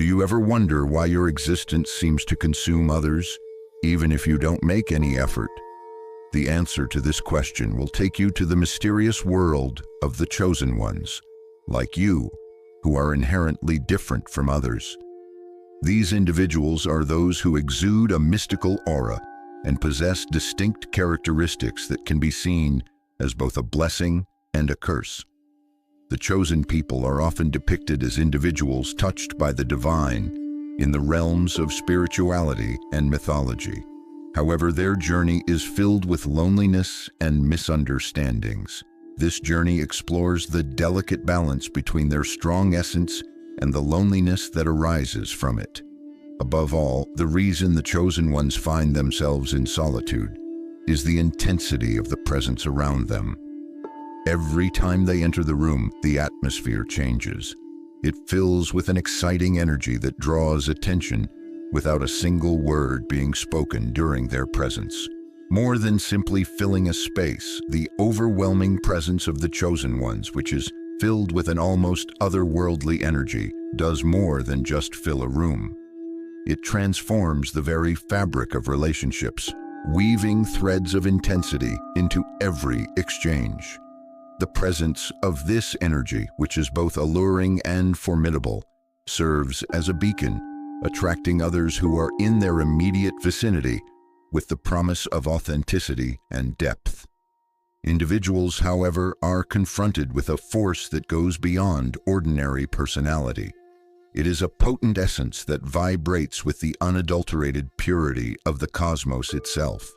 Do you ever wonder why your existence seems to consume others, even if you don't make any effort? The answer to this question will take you to the mysterious world of the chosen ones, like you, who are inherently different from others. These individuals are those who exude a mystical aura and possess distinct characteristics that can be seen as both a blessing and a curse. The chosen people are often depicted as individuals touched by the divine in the realms of spirituality and mythology. However, their journey is filled with loneliness and misunderstandings. This journey explores the delicate balance between their strong essence and the loneliness that arises from it. Above all, the reason the chosen ones find themselves in solitude is the intensity of the presence around them. Every time they enter the room, the atmosphere changes. It fills with an exciting energy that draws attention without a single word being spoken during their presence. More than simply filling a space, the overwhelming presence of the chosen ones, which is filled with an almost otherworldly energy, does more than just fill a room. It transforms the very fabric of relationships, weaving threads of intensity into every exchange. The presence of this energy, which is both alluring and formidable, serves as a beacon, attracting others who are in their immediate vicinity with the promise of authenticity and depth. Individuals, however, are confronted with a force that goes beyond ordinary personality. It is a potent essence that vibrates with the unadulterated purity of the cosmos itself.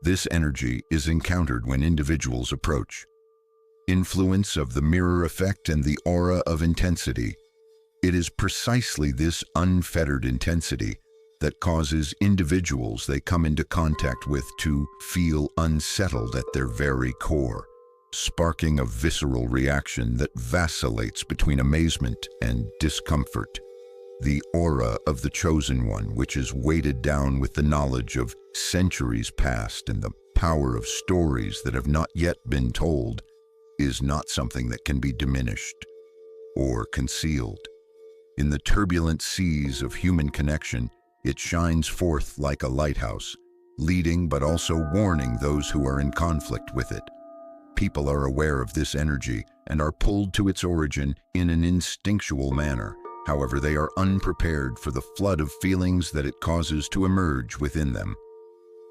This energy is encountered when individuals approach. Influence of the mirror effect and the aura of intensity. It is precisely this unfettered intensity that causes individuals they come into contact with to feel unsettled at their very core, sparking a visceral reaction that vacillates between amazement and discomfort. The aura of the chosen one, which is weighted down with the knowledge of centuries past and the power of stories that have not yet been told, is not something that can be diminished or concealed. In the turbulent seas of human connection, it shines forth like a lighthouse, leading but also warning those who are in conflict with it. People are aware of this energy and are pulled to its origin in an instinctual manner. However, they are unprepared for the flood of feelings that it causes to emerge within them.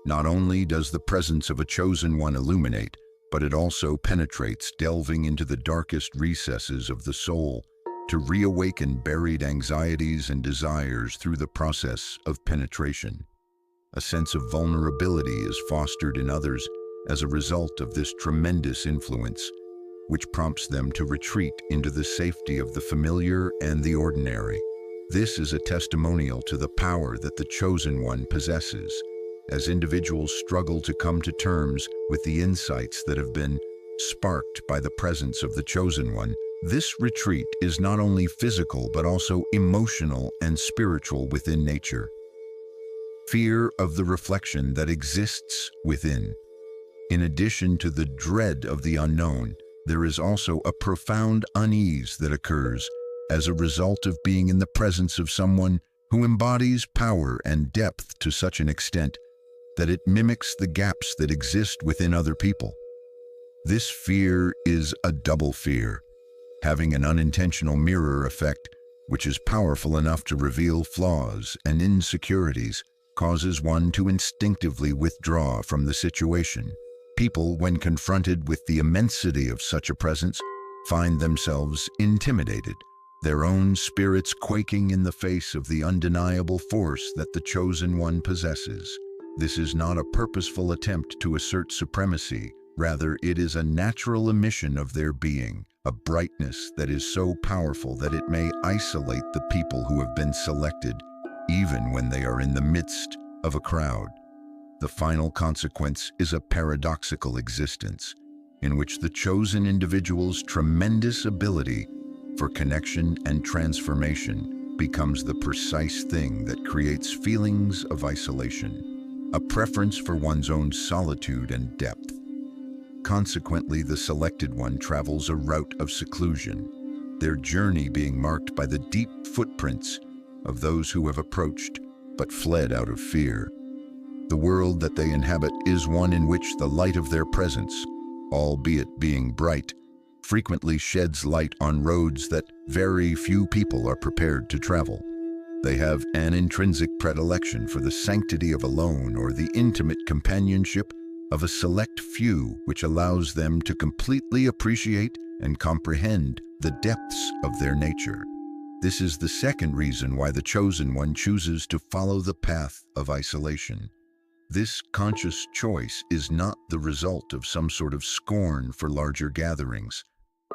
Not only does the presence of a chosen one illuminate, but it also penetrates, delving into the darkest recesses of the soul to reawaken buried anxieties and desires through the process of penetration. A sense of vulnerability is fostered in others as a result of this tremendous influence, which prompts them to retreat into the safety of the familiar and the ordinary. This is a testimonial to the power that the chosen one possesses, as individuals struggle to come to terms with the insights that have been sparked by the presence of the chosen one. This retreat is not only physical but also emotional and spiritual within nature. Fear of the reflection that exists within. In addition to the dread of the unknown, there is also a profound unease that occurs as a result of being in the presence of someone who embodies power and depth to such an extent that it mimics the gaps that exist within other people. This fear is a double fear, having an unintentional mirror effect, which is powerful enough to reveal flaws and insecurities, causes one to instinctively withdraw from the situation. People, when confronted with the immensity of such a presence, find themselves intimidated, their own spirits quaking in the face of the undeniable force that the chosen one possesses. This is not a purposeful attempt to assert supremacy. Rather, it is a natural emission of their being, a brightness that is so powerful that it may isolate the people who have been selected, even when they are in the midst of a crowd. The final consequence is a paradoxical existence, in which the chosen individual's tremendous ability for connection and transformation becomes the precise thing that creates feelings of isolation, a preference for one's own solitude and depth. Consequently, the selected one travels a route of seclusion, their journey being marked by the deep footprints of those who have approached but fled out of fear. The world that they inhabit is one in which the light of their presence, albeit being bright, frequently sheds light on roads that very few people are prepared to travel. They have an intrinsic predilection for the sanctity of alone or the intimate companionship of a select few, which allows them to completely appreciate and comprehend the depths of their nature. This is the second reason why the Chosen One chooses to follow the path of isolation. This conscious choice is not the result of some sort of scorn for larger gatherings.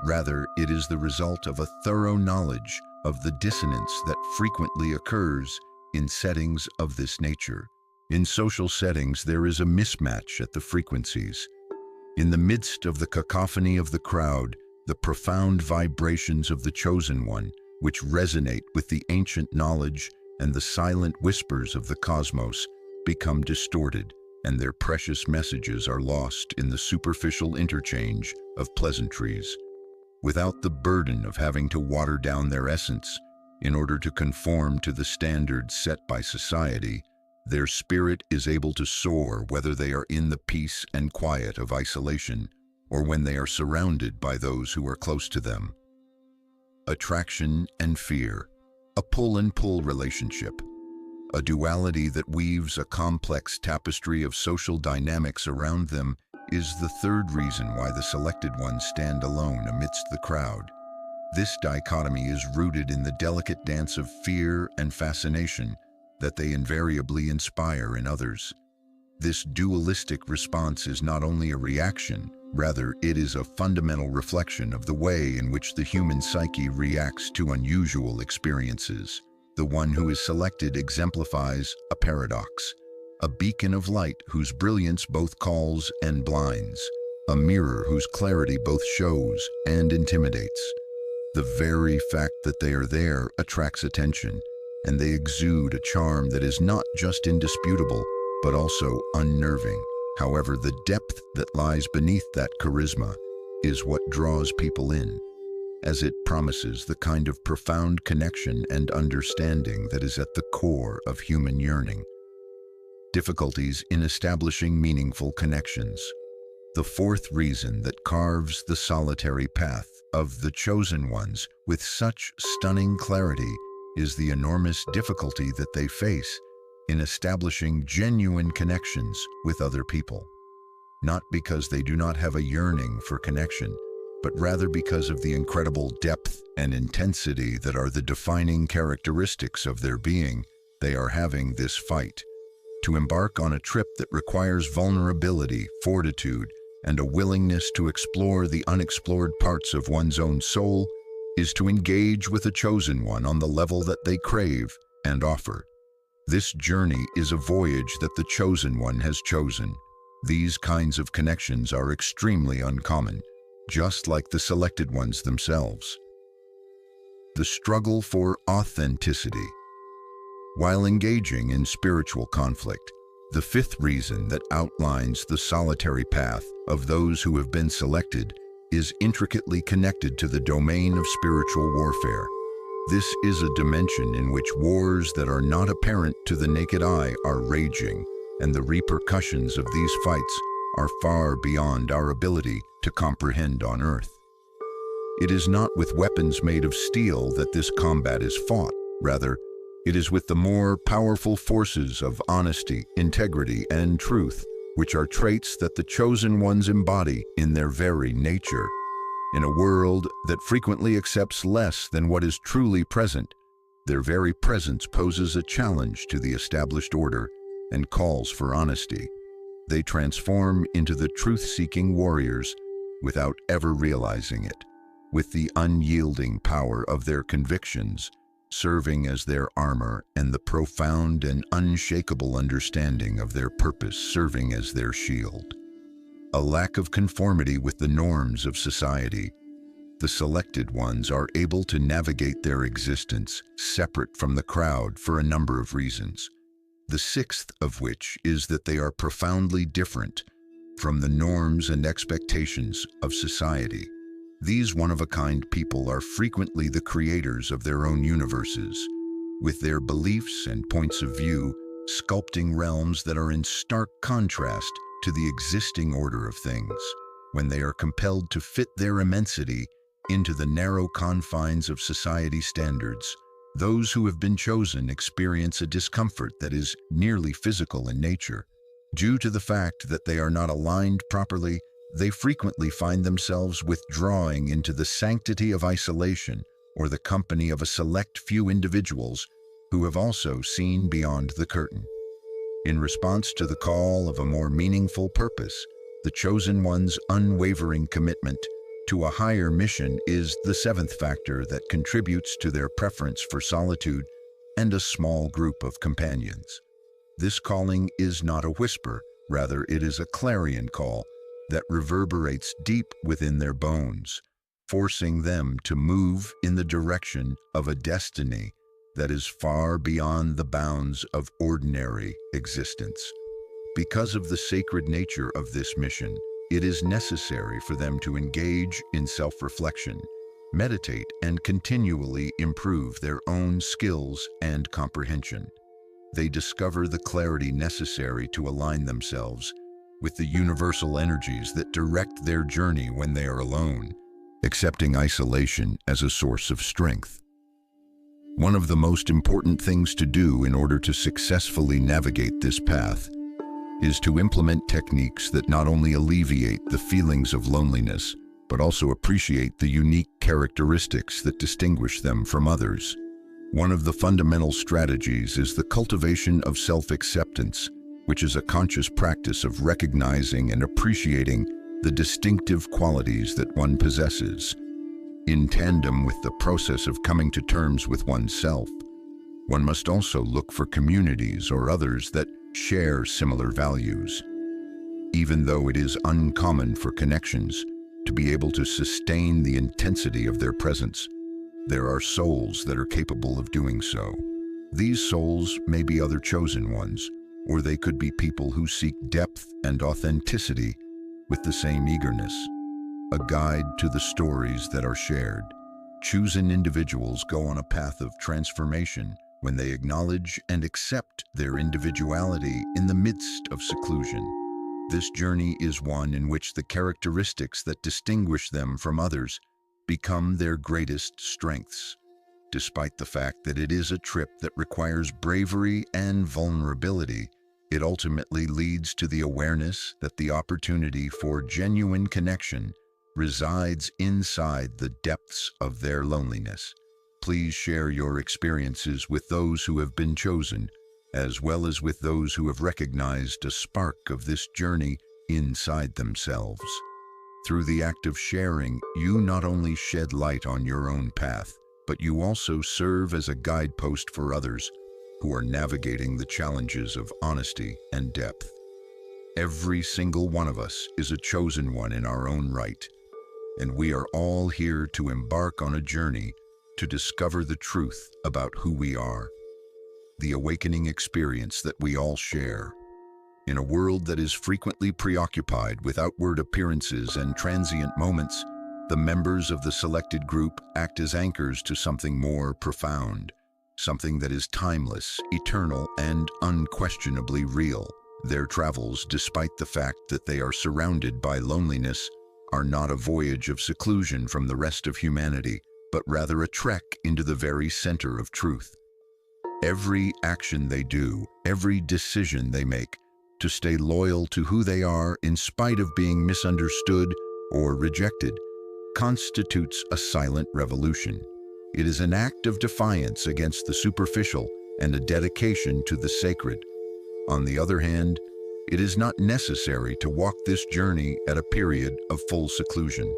Rather, it is the result of a thorough knowledge of the dissonance that frequently occurs in settings of this nature. In social settings, there is a mismatch at the frequencies. In the midst of the cacophony of the crowd, the profound vibrations of the Chosen One, which resonate with the ancient knowledge and the silent whispers of the cosmos, become distorted, and their precious messages are lost in the superficial interchange of pleasantries. Without the burden of having to water down their essence in order to conform to the standards set by society, their spirit is able to soar whether they are in the peace and quiet of isolation or when they are surrounded by those who are close to them. Attraction and fear, a pull and pull relationship. A duality that weaves a complex tapestry of social dynamics around them is the third reason why the selected ones stand alone amidst the crowd. This dichotomy is rooted in the delicate dance of fear and fascination that they invariably inspire in others. This dualistic response is not only a reaction, rather it is a fundamental reflection of the way in which the human psyche reacts to unusual experiences. The one who is selected exemplifies a paradox, a beacon of light whose brilliance both calls and blinds, a mirror whose clarity both shows and intimidates. The very fact that they are there attracts attention, and they exude a charm that is not just indisputable, but also unnerving. However, the depth that lies beneath that charisma is what draws people in, as it promises the kind of profound connection and understanding that is at the core of human yearning. Difficulties in establishing meaningful connections. The fourth reason that carves the solitary path of the Chosen Ones with such stunning clarity is the enormous difficulty that they face in establishing genuine connections with other people. Not because they do not have a yearning for connection, but rather because of the incredible depth and intensity that are the defining characteristics of their being, they are having this fight. To embark on a trip that requires vulnerability, fortitude, and a willingness to explore the unexplored parts of one's own soul is to engage with a Chosen One on the level that they crave and offer. This journey is a voyage that the Chosen One has chosen. These kinds of connections are extremely uncommon, just like the selected ones themselves. The struggle for authenticity. While engaging in spiritual conflict, the fifth reason that outlines the solitary path of those who have been selected is intricately connected to the domain of spiritual warfare. This is a dimension in which wars that are not apparent to the naked eye are raging, and the repercussions of these fights are far beyond our ability to comprehend on Earth. It is not with weapons made of steel that this combat is fought. Rather, it is with the more powerful forces of honesty, integrity, and truth, which are traits that the Chosen Ones embody in their very nature. In a world that frequently accepts less than what is truly present, their very presence poses a challenge to the established order and calls for honesty. They transform into the truth-seeking warriors without ever realizing it, with the unyielding power of their convictions serving as their armor and the profound and unshakable understanding of their purpose serving as their shield. A lack of conformity with the norms of society. The selected ones are able to navigate their existence separate from the crowd for a number of reasons. The sixth of which is that they are profoundly different from the norms and expectations of society. These one-of-a-kind people are frequently the creators of their own universes. with their beliefs and points of view sculpting realms that are in stark contrast to the existing order of things. When they are compelled to fit their immensity into the narrow confines of society standards, those who have been chosen experience a discomfort that is nearly physical in nature. Due to the fact that they are not aligned properly, they frequently find themselves withdrawing into the sanctity of isolation or the company of a select few individuals who have also seen beyond the curtain. In response to the call of a more meaningful purpose, the Chosen One's unwavering commitment to a higher mission is the seventh factor that contributes to their preference for solitude and a small group of companions. This calling is not a whisper, rather it is a clarion call that reverberates deep within their bones, forcing them to move in the direction of a destiny that is far beyond the bounds of ordinary existence. Because of the sacred nature of this mission, it is necessary for them to engage in self-reflection, meditate, and continually improve their own skills and comprehension. They discover the clarity necessary to align themselves with the universal energies that direct their journey when they are alone, accepting isolation as a source of strength. One of the most important things to do in order to successfully navigate this path is to implement techniques that not only alleviate the feelings of loneliness, but also appreciate the unique characteristics that distinguish them from others. One of the fundamental strategies is the cultivation of self-acceptance, which is a conscious practice of recognizing and appreciating the distinctive qualities that one possesses. In tandem with the process of coming to terms with oneself, one must also look for communities or others that share similar values. Even though it is uncommon for connections to be able to sustain the intensity of their presence, there are souls that are capable of doing so. These souls may be other chosen ones, or they could be people who seek depth and authenticity with the same eagerness. A guide to the stories that are shared. Chosen individuals go on a path of transformation when they acknowledge and accept their individuality in the midst of seclusion. This journey is one in which the characteristics that distinguish them from others become their greatest strengths. Despite the fact that it is a trip that requires bravery and vulnerability, it ultimately leads to the awareness that the opportunity for genuine connection resides inside the depths of their loneliness. Please share your experiences with those who have been chosen, as well as with those who have recognized a spark of this journey inside themselves. Through the act of sharing, you not only shed light on your own path, but you also serve as a guidepost for others who are navigating the challenges of honesty and depth. Every single one of us is a chosen one in our own right, and we are all here to embark on a journey to discover the truth about who we are, the awakening experience that we all share. In a world that is frequently preoccupied with outward appearances and transient moments, the members of the selected group act as anchors to something more profound, something that is timeless, eternal, and unquestionably real. Their travels, despite the fact that they are surrounded by loneliness, are not a voyage of seclusion from the rest of humanity, but rather a trek into the very center of truth. Every action they do, every decision they make, to stay loyal to who they are in spite of being misunderstood or rejected, constitutes a silent revolution. It is an act of defiance against the superficial and a dedication to the sacred. On the other hand, it is not necessary to walk this journey at a period of full seclusion.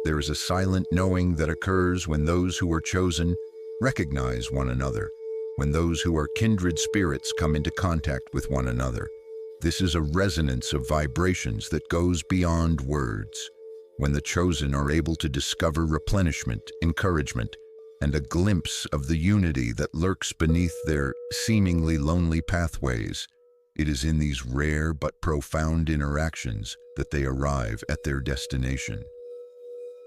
There is a silent knowing that occurs when those who are chosen recognize one another, when those who are kindred spirits come into contact with one another. This is a resonance of vibrations that goes beyond words. When the chosen are able to discover replenishment, encouragement, and a glimpse of the unity that lurks beneath their seemingly lonely pathways, it is in these rare but profound interactions that they arrive at their destination.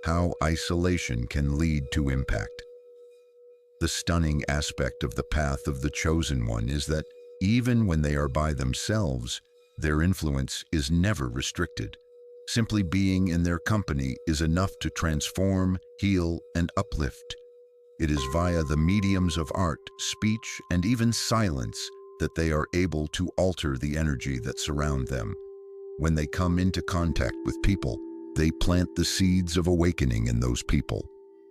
How isolation can lead to impact. The stunning aspect of the path of the Chosen One is that even when they are by themselves, their influence is never restricted. Simply being in their company is enough to transform, heal, and uplift. It is via the mediums of art, speech, and even silence that they are able to alter the energy that surround them. When they come into contact with people, they plant the seeds of awakening in those people,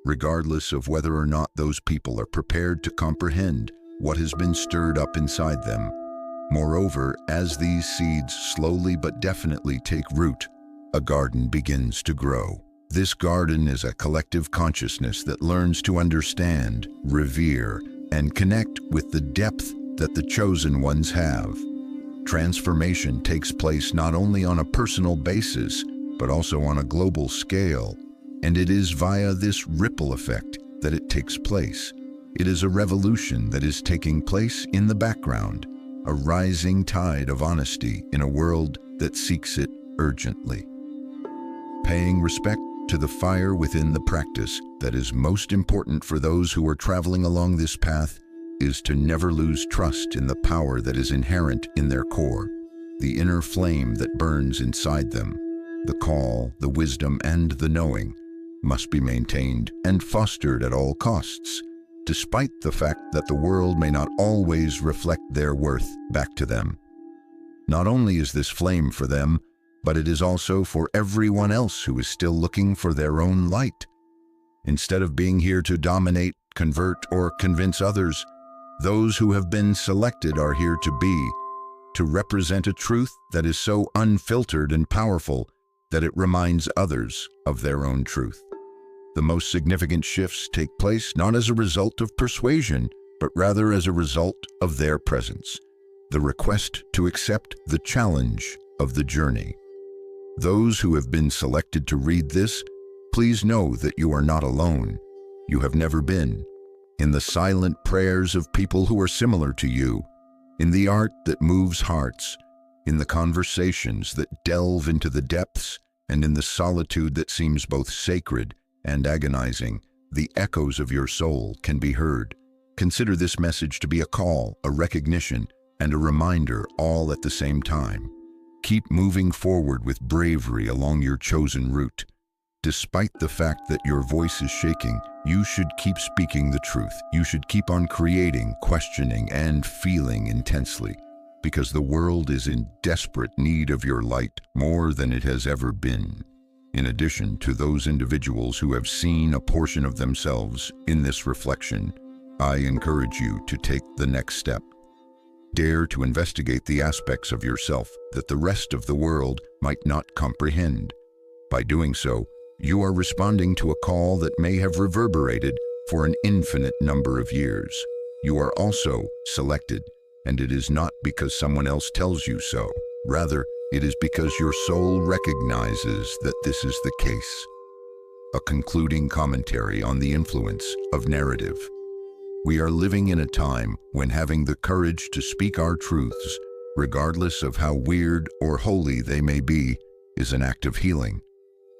regardless of whether or not those people are prepared to comprehend what has been stirred up inside them. Moreover, as these seeds slowly but definitely take root, a garden begins to grow. This garden is a collective consciousness that learns to understand, revere, and connect with the depth that the Chosen Ones have. Transformation takes place not only on a personal basis, but also on a global scale, and it is via this ripple effect that it takes place. It is a revolution that is taking place in the background, a rising tide of honesty in a world that seeks it urgently. Paying respect to the fire within the practice that is most important for those who are traveling along this path is to never lose trust in the power that is inherent in their core, the inner flame that burns inside them. The call, the wisdom, and the knowing must be maintained and fostered at all costs, despite the fact that the world may not always reflect their worth back to them. Not only is this flame for them, but it is also for everyone else who is still looking for their own light. Instead of being here to dominate, convert, or convince others, those who have been selected are here to represent a truth that is so unfiltered and powerful that it reminds others of their own truth. The most significant shifts take place not as a result of persuasion, but rather as a result of their presence, the request to accept the challenge of the journey. Those who have been selected to read this, please know that you are not alone. You have never been. In the silent prayers of people who are similar to you, in the art that moves hearts, in the conversations that delve into the depths, and in the solitude that seems both sacred and agonizing, the echoes of your soul can be heard. Consider this message to be a call, a recognition, and a reminder all at the same time. Keep moving forward with bravery along your chosen route. Despite the fact that your voice is shaking, you should keep speaking the truth. You should keep on creating, questioning, and feeling intensely, because the world is in desperate need of your light more than it has ever been. In addition to those individuals who have seen a portion of themselves in this reflection, I encourage you to take the next step. Dare to investigate the aspects of yourself that the rest of the world might not comprehend. By doing so, you are responding to a call that may have reverberated for an infinite number of years. You are also selected, and it is not because someone else tells you so. Rather, it is because your soul recognizes that this is the case. A concluding commentary on the influence of narrative. We are living in a time when having the courage to speak our truths, regardless of how weird or holy they may be, is an act of healing.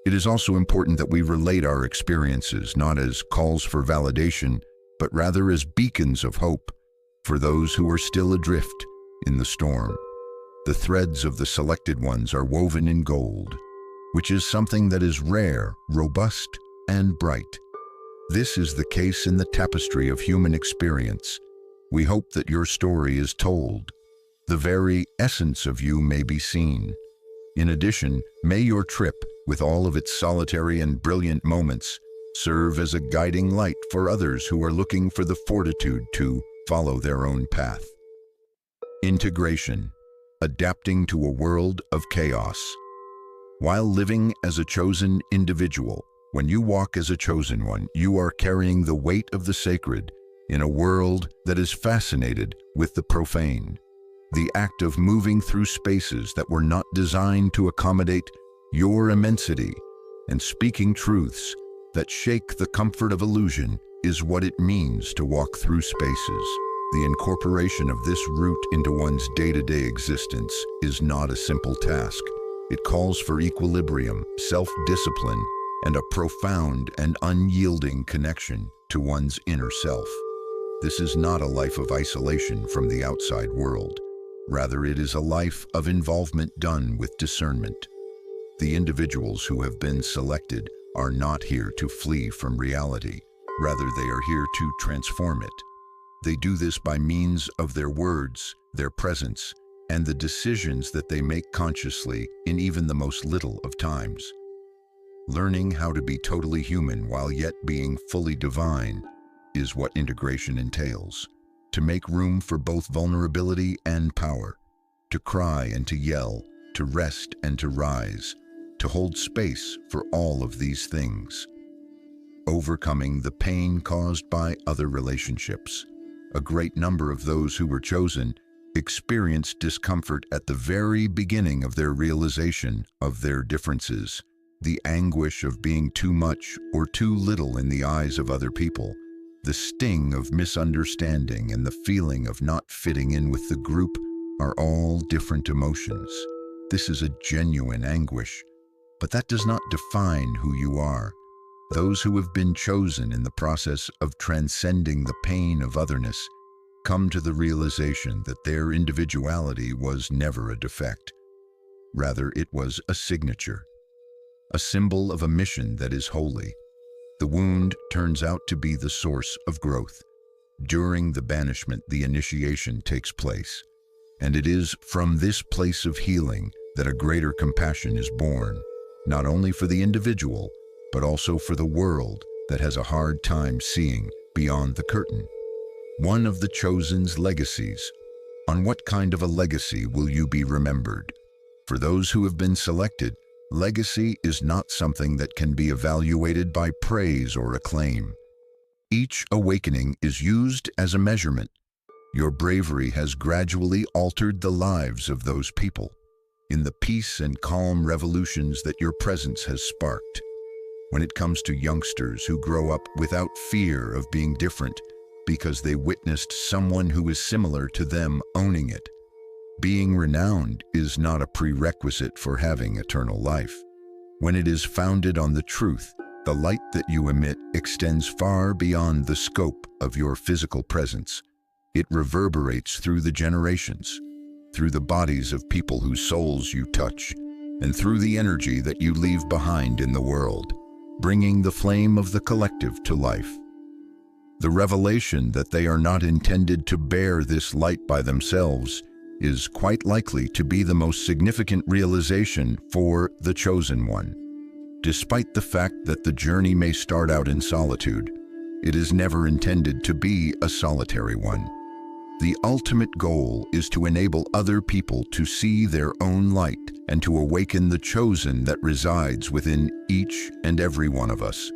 It is also important that we relate our experiences not as calls for validation, but rather as beacons of hope for those who are still adrift in the storm. The threads of the selected ones are woven in gold, which is something that is rare, robust, and bright. This is the case in the tapestry of human experience. We hope that your story is told. The very essence of you may be seen. In addition, may your trip, with all of its solitary and brilliant moments, serve as a guiding light for others who are looking for the fortitude to follow their own path. Integration. Adapting to a world of chaos. While living as a chosen individual, when you walk as a chosen one, you are carrying the weight of the sacred in a world that is fascinated with the profane. The act of moving through spaces that were not designed to accommodate your immensity and speaking truths that shake the comfort of illusion is what it means to walk through spaces. The incorporation of this root into one's day-to-day existence is not a simple task. It calls for equilibrium, self-discipline, and a profound and unyielding connection to one's inner self. This is not a life of isolation from the outside world. Rather, it is a life of involvement done with discernment. The individuals who have been selected are not here to flee from reality. Rather, they are here to transform it. They do this by means of their words, their presence, and the decisions that they make consciously in even the most little of times. Learning how to be totally human while yet being fully divine is what integration entails. To make room for both vulnerability and power, to cry and to yell, to rest and to rise, to hold space for all of these things. Overcoming the pain caused by other relationships. A great number of those who were chosen experienced discomfort at the very beginning of their realization of their differences. The anguish of being too much or too little in the eyes of other people. The sting of misunderstanding and the feeling of not fitting in with the group are all different emotions. This is a genuine anguish, but that does not define who you are. Those who have been chosen in the process of transcending the pain of otherness come to the realization that their individuality was never a defect. Rather, it was a signature, a symbol of a mission that is holy. The wound turns out to be the source of growth. During the banishment, the initiation takes place, and it is from this place of healing that a greater compassion is born, not only for the individual, but also for the world that has a hard time seeing beyond the curtain. One of the chosen's legacies. On what kind of a legacy will you be remembered? For those who have been selected, legacy is not something that can be evaluated by praise or acclaim. Each awakening is used as a measurement. Your bravery has gradually altered the lives of those people in the peace and calm revolutions that your presence has sparked. When it comes to youngsters who grow up without fear of being different because they witnessed someone who is similar to them owning it, being renowned is not a prerequisite for having eternal life. When it is founded on the truth, the light that you emit extends far beyond the scope of your physical presence. It reverberates through the generations, through the bodies of people whose souls you touch, and through the energy that you leave behind in the world, bringing the flame of the collective to life. The revelation that they are not intended to bear this light by themselves is quite likely to be the most significant realization for the chosen one. Despite the fact that the journey may start out in solitude, it is never intended to be a solitary one. The ultimate goal is to enable other people to see their own light and to awaken the chosen that resides within each and every one of us.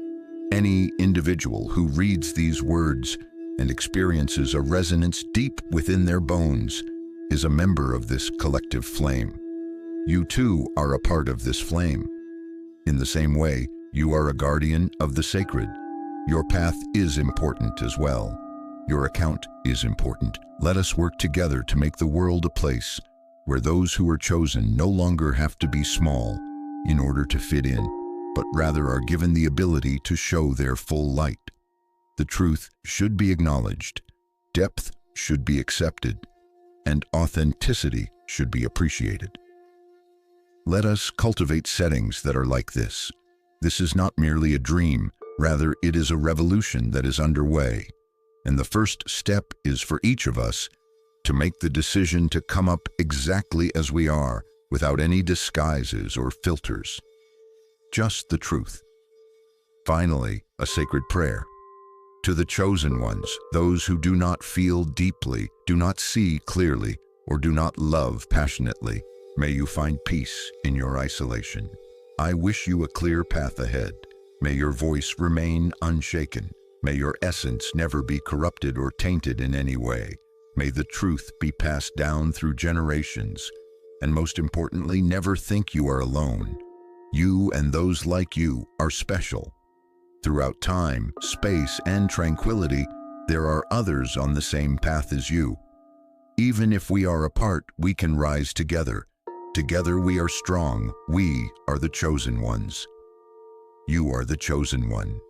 Any individual who reads these words and experiences a resonance deep within their bones is a member of this collective flame. You too are a part of this flame. In the same way, you are a guardian of the sacred. Your path is important as well. Your account is important. Let us work together to make the world a place where those who are chosen no longer have to be small in order to fit in, but rather are given the ability to show their full light. The truth should be acknowledged, depth should be accepted, and authenticity should be appreciated. Let us cultivate settings that are like this. This is not merely a dream, rather it is a revolution that is underway. And the first step is for each of us to make the decision to come up exactly as we are, without any disguises or filters. Just the truth. Finally, a sacred prayer. To the chosen ones, those who do not feel deeply, do not see clearly, or do not love passionately, may you find peace in your isolation. I wish you a clear path ahead. May your voice remain unshaken. May your essence never be corrupted or tainted in any way. May the truth be passed down through generations. And most importantly, never think you are alone. You and those like you are special. Throughout time, space, and tranquility, there are others on the same path as you. Even if we are apart, we can rise together. Together we are strong. We are the chosen ones. You are the chosen one.